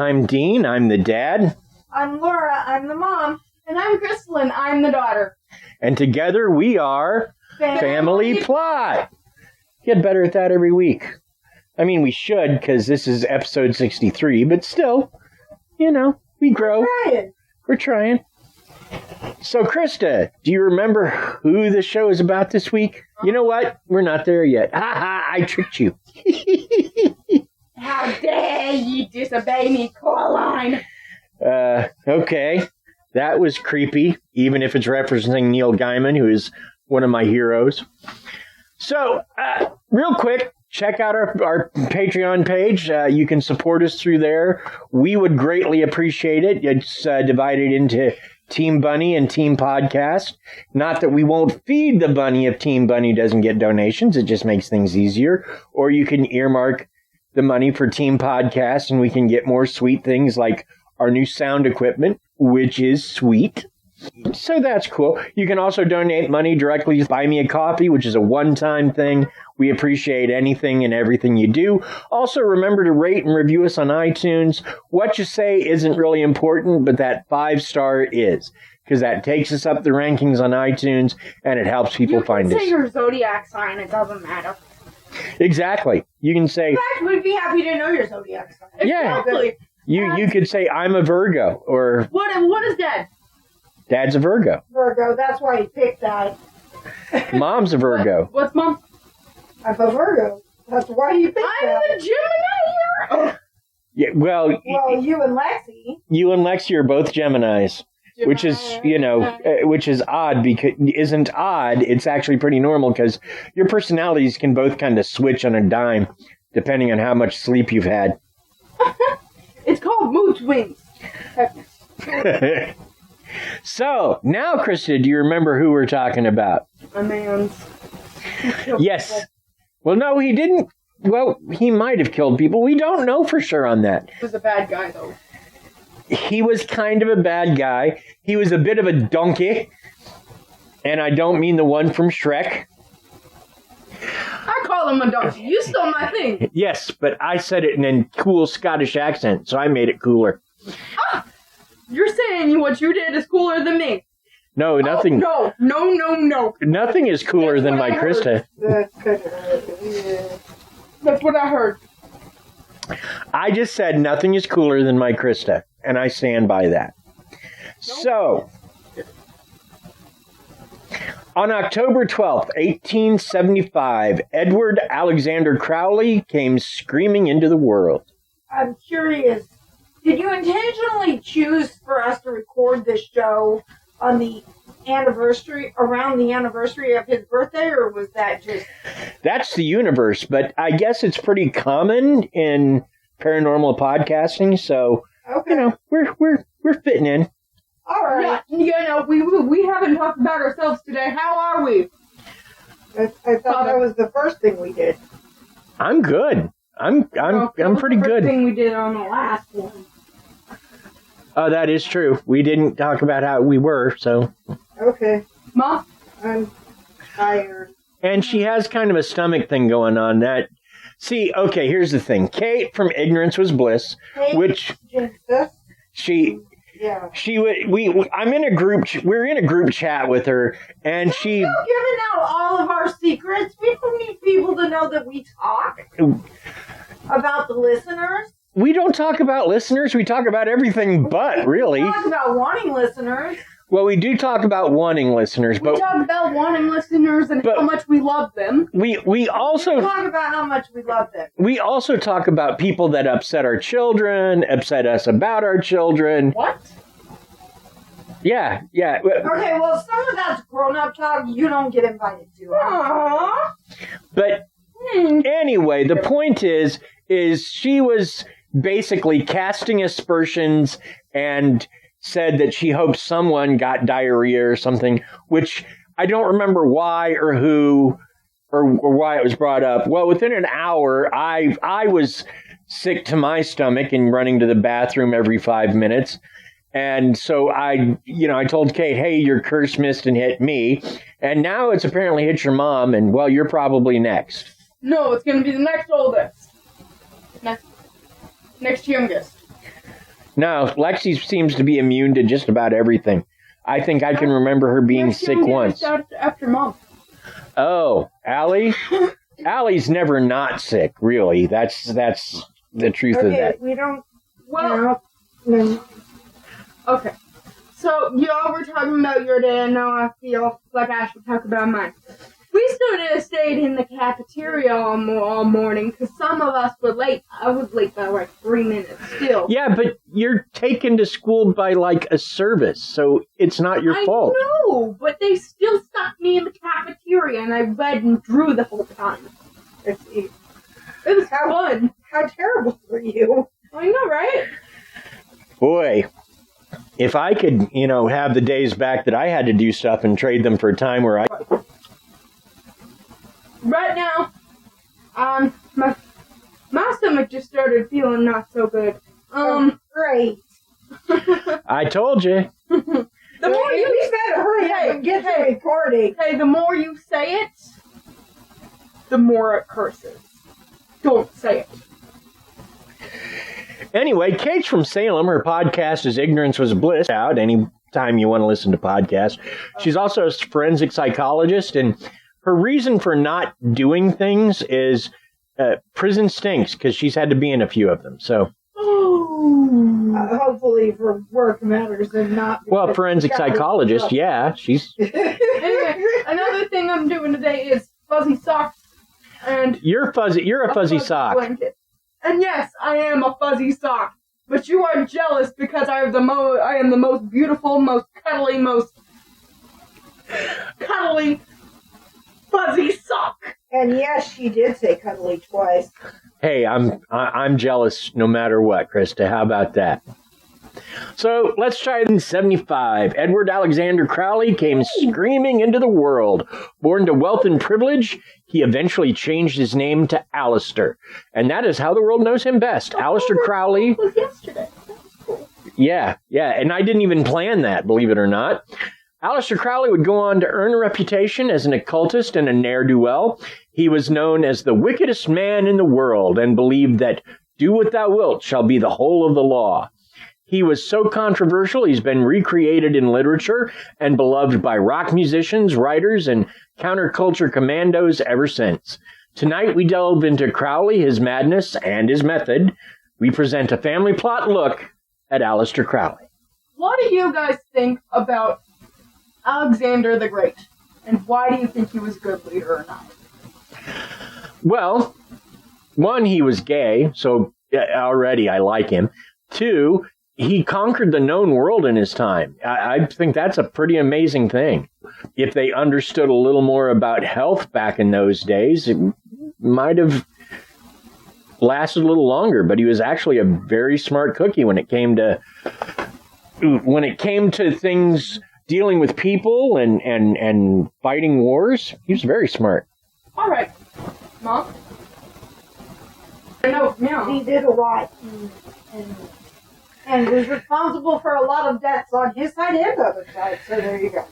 I'm Dean, I'm the dad. I'm Laura, I'm the mom. And I'm Krysta, and I'm the daughter. And together we are Family Plot. Get better at that every week. I mean, we should, because this is episode 63, but still, you know, we grow. We're trying. So, Krysta, do you remember who the show is about this week? You know what? We're not there yet. Ha ha, I tricked you. How dare you disobey me, Coraline? Okay. That was creepy, even if it's representing Neil Gaiman, who is one of my heroes. So, real quick, check out our Patreon page. You can support us through there. We would greatly appreciate it. It's divided into Team Bunny and Team Podcast. Not that we won't feed the bunny if Team Bunny doesn't get donations. It just makes things easier. Or you can earmark the money for Team Podcast, and we can get more sweet things like our new sound equipment, which is sweet. So that's cool. You can also donate money directly to Buy Me a Coffee, which is a one-time thing. We appreciate anything and everything you do. Also, remember to rate and review us on iTunes. What you say isn't really important, but that 5-star is, because that takes us up the rankings on iTunes, and it helps people find us. You can say your zodiac sign, it doesn't matter. Exactly. You can say... In fact, we'd be happy to know your zodiac sign. Yeah. Exactly. You could say, I'm a Virgo, or... What is Dad? Dad's a Virgo. Virgo, that's why he picked that. Mom's a Virgo. What's Mom? I'm a Virgo. That's why you picked that. I'm the Gemini here. Yeah, well, you and Lexi. You and Lexi are both Geminis. Which is, which is odd because isn't odd. It's actually pretty normal because your personalities can both kind of switch on a dime depending on how much sleep you've had. It's called mood swings. So now, Krysta, do you remember who we're talking about? A man's. Yes. Well, no, he didn't. Well, he might have killed people. We don't know for sure on that. He was a bad guy, though. He was kind of a bad guy. He was a bit of a donkey. And I don't mean the one from Shrek. I call him a donkey. You stole my thing. Yes, but I said it in a cool Scottish accent, so I made it cooler. Ah! You're saying what you did is cooler than me. No, nothing. Oh, no. Nothing is cooler than my Krysta. That's what I heard. I just said nothing is cooler than my Krysta, and I stand by that. Nope. So, on October 12th, 1875, Edward Alexander Crowley came screaming into the world. I'm curious, did you intentionally choose for us to record this show on the anniversary, around the anniversary of his birthday, or was that just... That's the universe, but I guess it's pretty common in paranormal podcasting, so, okay. We're fitting in. All right. Yeah, we haven't talked about ourselves today. How are we? I thought that was the first thing we did. I'm good. I'm pretty good. The thing we did on the last one. Oh, that is true. We didn't talk about how we were, so... Okay. Mom? I'm tired. And she has kind of a stomach thing going on that... See, okay, here's the thing. Kate from Ignorance Was Bliss, which... Yeah. I'm in a group... We're in a group chat with her, and she... You're giving out all of our secrets. We don't need people to know that we talk about the listeners. We don't talk about listeners. We talk about everything but, really. We talk about wanting listeners. Well, we do talk about wanting listeners, We but talk about wanting listeners and how much we love them. we also Talk about how much we love them. we also talk about people that upset our children, upset us about our children. What? Yeah. Okay, well, some of that's grown-up talk you don't get invited to. Aww. But anyway, the point is she was basically casting aspersions and said that she hoped someone got diarrhea or something, which I don't remember why or who or why it was brought up. Well, within an hour, I was sick to my stomach and running to the bathroom every 5 minutes. And so I told Kate, hey, your curse missed and hit me. And now it's apparently hit your mom, and, well, you're probably next. No, it's going to be the next oldest. Next youngest. No, Lexi seems to be immune to just about everything. I think I can remember her being Next sick youngest once. After Mom. Oh, Allie? Allie's never not sick, really. That's the truth of Okay, that. we don't. Well, No. okay. So, y'all were talking about your day, and now I feel like I should talk about mine. We stayed in the cafeteria all morning because some of us were late. I was late by like 3 minutes still. Yeah, but you're taken to school by, like, a service, so it's not your fault. I know, but they still stopped me in the cafeteria, and I read and drew the whole time. It was fun. How terrible for you. I know, right? Boy, if I could, have the days back that I had to do stuff and trade them for a time where I... Right now, my stomach just started feeling not so good. Great. I told you. The more We you better hurry up and get to recording. the more you say it, the more it curses. Don't say it. Anyway, Kate's from Salem. Her podcast is Ignorance Was Bliss. Out anytime you want to listen to podcasts. She's also a forensic psychologist, and her reason for not doing things is prison stinks because she's had to be in a few of them. So, Hopefully for work matters and not. well, forensic psychologist, yeah, she's. Anyway, another thing I'm doing today is fuzzy socks and You're fuzzy. You're a fuzzy sock. blanket. And yes, I am a fuzzy sock. But you are jealous because I am the most beautiful, most cuddly fuzzy sock. And yes, she did say cuddly twice. Hey, I'm jealous no matter what, Krysta. How about that? So let's try it in 75. Edward Alexander Crowley came screaming into the world. Born to wealth and privilege, he eventually changed his name to Aleister. And that is how the world knows him best. Aleister Crowley. It was yesterday. Yeah. And I didn't even plan that, believe it or not. Aleister Crowley would go on to earn a reputation as an occultist and a ne'er-do-well. He was known as the wickedest man in the world and believed that do what thou wilt shall be the whole of the law. He was so controversial, he's been recreated in literature and beloved by rock musicians, writers, and counterculture commandos ever since. Tonight we delve into Crowley, his madness, and his method. We present a family plot look at Aleister Crowley. What do you guys think about Alexander the Great? And why do you think he was a good leader or not? Well, one, he was gay, so already I like him. Two, he conquered the known world in his time. I think that's a pretty amazing thing. If they understood a little more about health back in those days, it might have lasted a little longer. But he was actually a very smart cookie when it came to things dealing with people and fighting wars. He was very smart. All right, Mom. No, He did a lot and was responsible for a lot of deaths on his side and the other side. So there you go.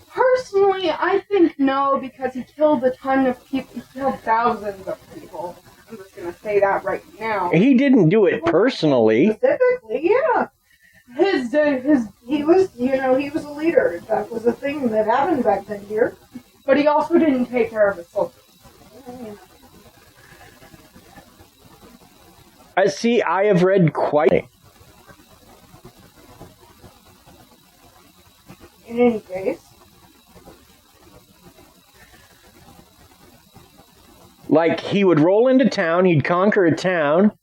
Personally, I think no, because he killed a ton of people. He killed thousands of people. I'm just gonna say that right now. He didn't do it personally. Specifically, yeah. He He was a leader. That was a thing that happened back then here. but he also didn't take care of his soldiers. I have read quite. In any case. Like, he would roll into town, he'd conquer a town,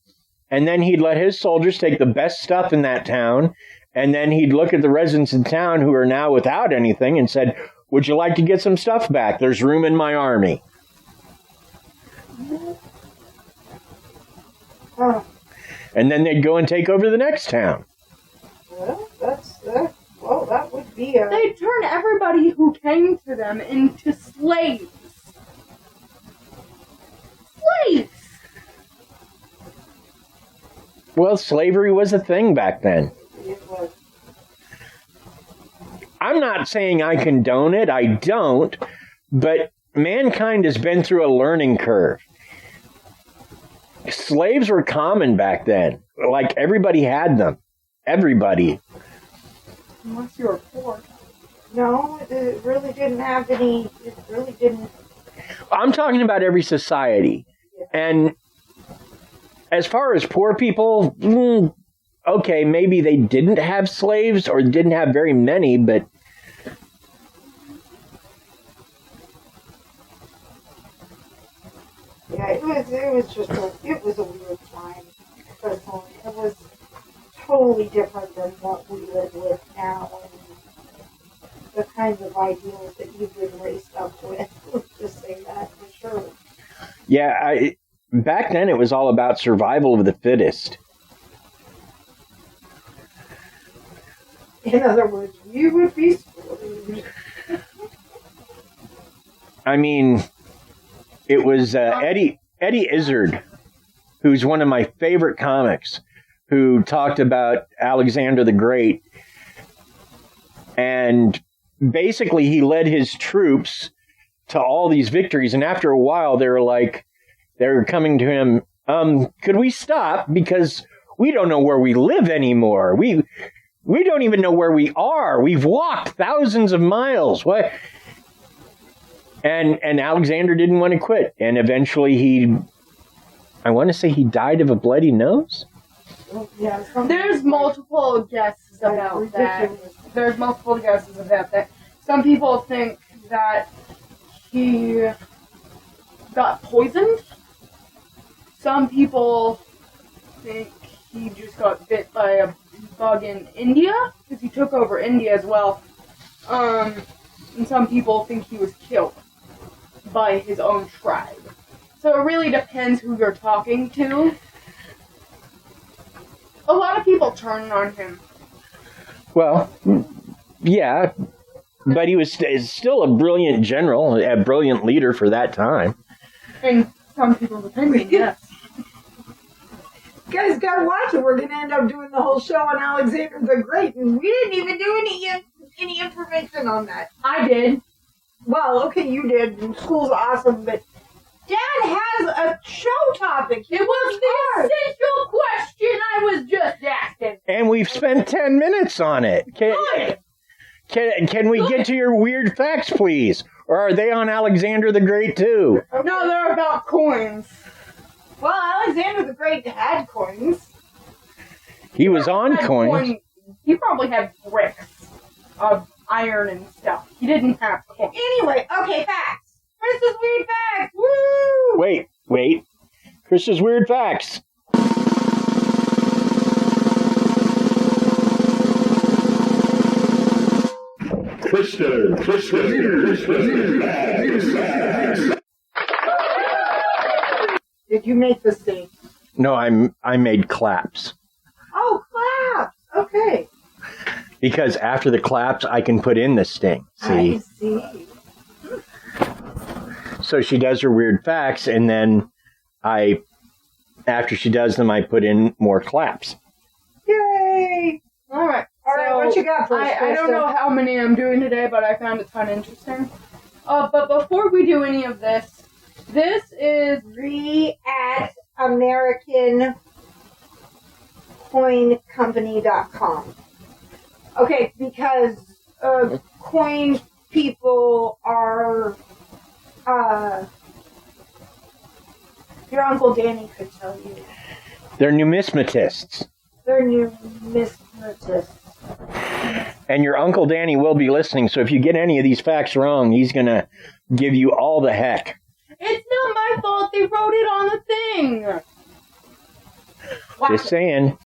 and then he'd let his soldiers take the best stuff in that town, and then he'd look at the residents in town who are now without anything and said, would you like to get some stuff back? There's room in my army. Huh. And then they'd go and take over the next town. Well, that would be a... They turn everybody who came to them into slaves. Slaves! Well, slavery was a thing back then. It was. I'm not saying I condone it, I don't, but mankind has been through a learning curve. Slaves were common back then. Like, everybody had them. Everybody. Unless you were poor. No, it really didn't have any... It really didn't... I'm talking about every society. And as far as poor people, okay, maybe they didn't have slaves or didn't have very many, but yeah, it was a weird time. Personally, it was totally different than what we live with now, and the kinds of ideals that you've been raised up with. Let's just say that for sure. yeah, back then it was all about survival of the fittest. In other words, you would be screwed. I mean, it was Eddie Izzard, who's one of my favorite comics, who talked about Alexander the Great. And basically, he led his troops to all these victories. And after a while, they were coming to him, could we stop? Because we don't know where we live anymore. We don't even know where we are. We've walked thousands of miles. What? And Alexander didn't want to quit. And eventually I want to say he died of a bloody nose. Well, yeah, There's multiple guesses about that. There's multiple guesses about that. Some people think that he got poisoned. Some people think he just got bit by a bug in India, because he took over India as well. And some people think he was killed by his own tribe. So it really depends who you're talking to. A lot of people turn on him. Well, yeah, but he was still a brilliant general, a brilliant leader for that time. In some people's opinion, yes. You guys gotta watch it. We're gonna end up doing the whole show on Alexander the Great, and we didn't even do any information on that. I did. Well, okay, you did, and school's awesome, but Dad has a show topic. It was the essential question I was just asking. And we've spent 10 minutes on it. Can we get to your weird facts, please? Or are they on Alexander the Great, too? Okay. No, they're about coins. Well, Alexander the Great had coins. He was on coins. He probably had bricks of iron and stuff. He didn't have coins. Anyway, okay, facts. Krista's weird facts. Woo! Wait. Krista's weird facts. Did you make the sting? No, I made claps. Oh, claps. Okay. Because after the claps, I can put in the sting. See? I see. So she does her weird facts, and then after she does them, I put in more claps. Yay! All right. All right, what you got for us, I don't Krista? know how many I'm doing today, but I found a ton interesting. But before we do any of this is at AmericanCoinCompany.com. Okay, because coin people are, your Uncle Danny could tell you. They're numismatists. They're numismatists. And your Uncle Danny will be listening, so if you get any of these facts wrong, he's going to give you all the heck. It's not my fault they wrote it on the thing. Just saying.